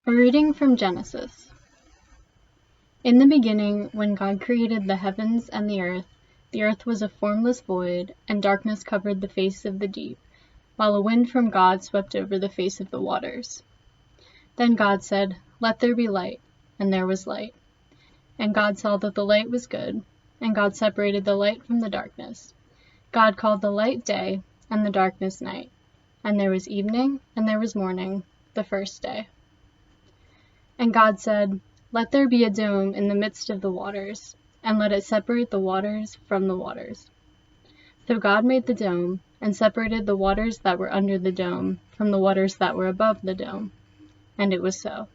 A reading from Genesis. In the beginning, when God created the heavens and the earth was a formless void, and darkness covered the face of the deep, while a wind from God swept over the face of the waters. Then God said, "Let there be light," and there was light. And God saw that the light was good, and God separated the light from the darkness. God called the light day, and the darkness night. And there was evening, and there was morning, the first day. And God said, "Let there be a dome in the midst of the waters, and let it separate the waters from the waters." So God made the dome, and separated the waters that were under the dome from the waters that were above the dome. And it was so.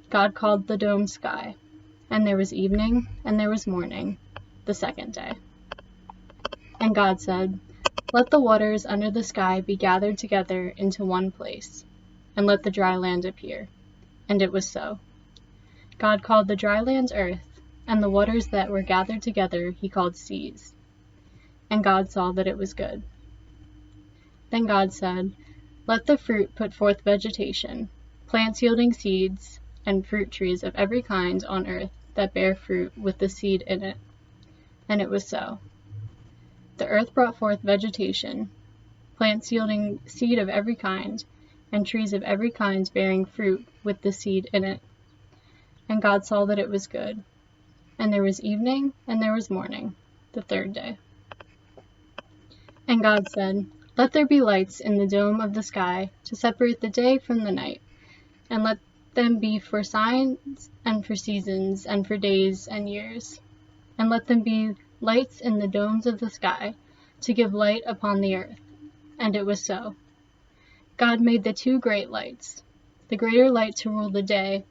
God called the dome sky. And there was evening, and there was morning, the second day. And God said, "Let the waters under the sky be gathered together into one place, and let the dry land appear." And it was so. God called the dry land earth, and the waters that were gathered together he called seas. And God saw that it was good. Then God said, "Let the fruit put forth vegetation, plants yielding seeds, and fruit trees of every kind on earth that bear fruit with the seed in it." And it was so. The earth brought forth vegetation, plants yielding seed of every kind, and trees of every kind bearing fruit with the seed in it. And God saw that it was good. And there was evening, and there was morning, the third day. And God said, "Let there be lights in the dome of the sky to separate the day from the night, and let them be for signs and for seasons and for days and years. And let them be lights in the domes of the sky to give light upon the earth." And it was so. God made the two great lights, the greater light to rule the day,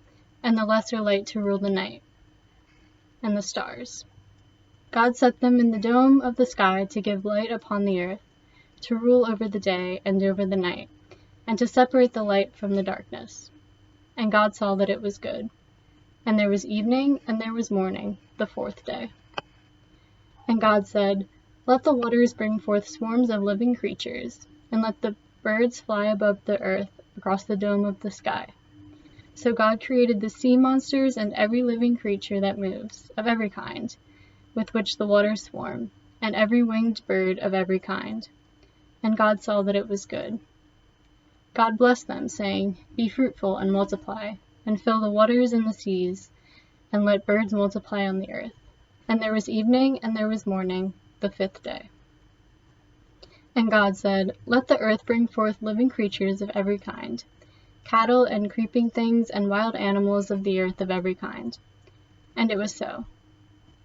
and the lesser light to rule the night, and the stars. God set them in the dome of the sky to give light upon the earth, to rule over the day and over the night, and to separate the light from the darkness. And God saw that it was good. And there was evening, and there was morning, the fourth day. And God said, "Let the waters bring forth swarms of living creatures, and let the birds fly above the earth across the dome of the sky." So God created the sea monsters and every living creature that moves, of every kind, with which the waters swarm, and every winged bird of every kind. And God saw that it was good. God blessed them, saying, "Be fruitful and multiply, and fill the waters and the seas, and let birds multiply on the earth." And there was evening, and there was morning, the fifth day. And God said, "Let the earth bring forth living creatures of every kind, cattle and creeping things and wild animals of the earth of every kind." And it was so.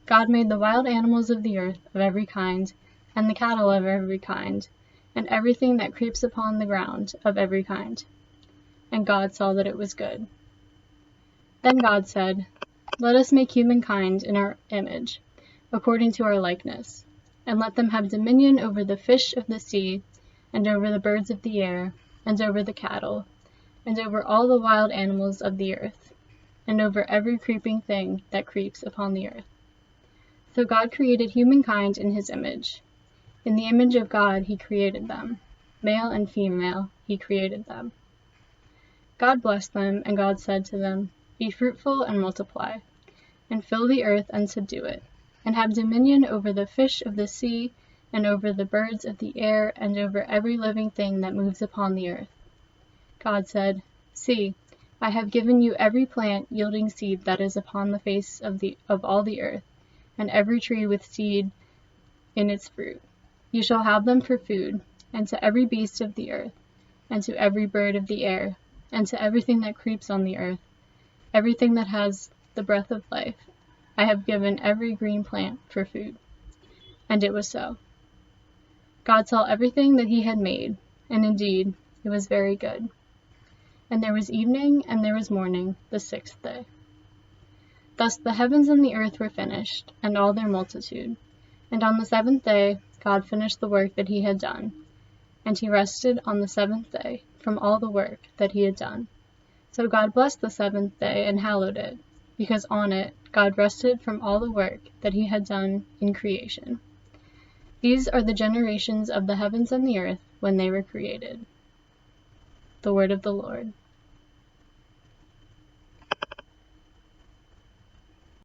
God made the wild animals of the earth of every kind, and the cattle of every kind, and everything that creeps upon the ground of every kind. And God saw that it was good. Then God said, "Let us make humankind in our image, according to our likeness, and let them have dominion over the fish of the sea, and over the birds of the air, and over the cattle, and over all the wild animals of the earth, and over every creeping thing that creeps upon the earth." So God created humankind in his image. In the image of God he created them. Male and female he created them. God blessed them, and God said to them, "Be fruitful and multiply, and fill the earth and subdue it, and have dominion over the fish of the sea, and over the birds of the air, and over every living thing that moves upon the earth." God said, "See, I have given you every plant yielding seed that is upon the face of all the earth, and every tree with seed in its fruit. You shall have them for food, and to every beast of the earth, and to every bird of the air, and to everything that creeps on the earth, everything that has the breath of life, I have given every green plant for food." And it was so. God saw everything that he had made, and indeed it was very good. And there was evening, and there was morning, the sixth day. Thus the heavens and the earth were finished, and all their multitude. And on the seventh day God finished the work that he had done, and he rested on the seventh day from all the work that he had done. So God blessed the seventh day and hallowed it, because on it God rested from all the work that he had done in creation. These are the generations of the heavens and the earth when they were created. The word of the Lord.